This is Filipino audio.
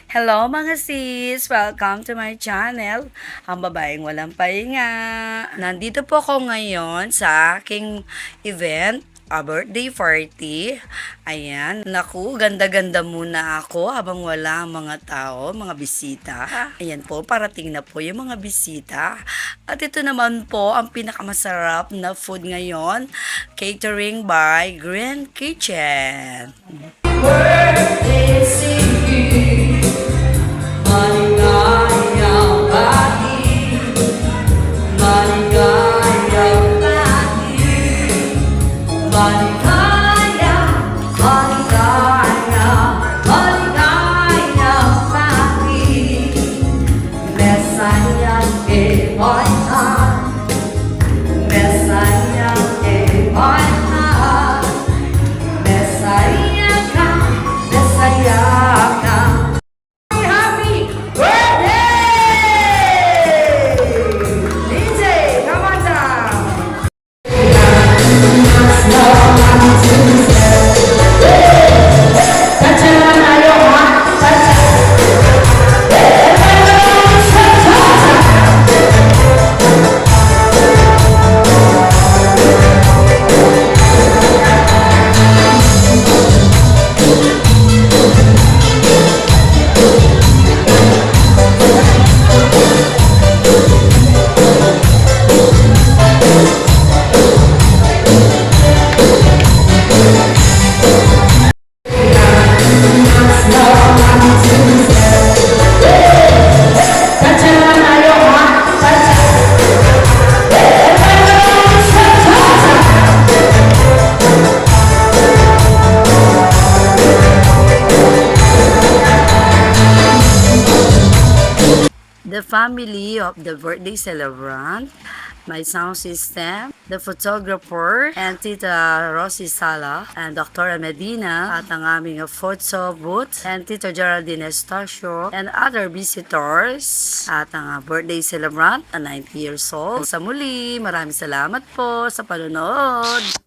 Hello mga sis! Welcome to my channel, ang babaeng walang pahinga. Nandito po ako ngayon sa aking event, a birthday party. Ayan, naku, ganda-ganda muna ako habang wala ang mga tao, mga bisita. Ayan po, parating na po yung mga bisita. At ito naman po ang pinakamasarap na food ngayon, catering by Green Kitchen. Birthday to you. Maligayang bati, maligayang bati, maligayang, maligayang, maligayang bati. Mesayang ibahan, mesayang ibahan, mesaya ka, mesaya ka. Happy birthday! DJ, come on down! The family of the birthday celebrant, my sound system, the photographer, and Tita Rosie Sala, and Dr. Medina, at ang aming photo booth, and Tito Geraldine Estacio, and other visitors, at ang birthday celebrant, 90 years old. Sa muli, maraming salamat po sa panonood.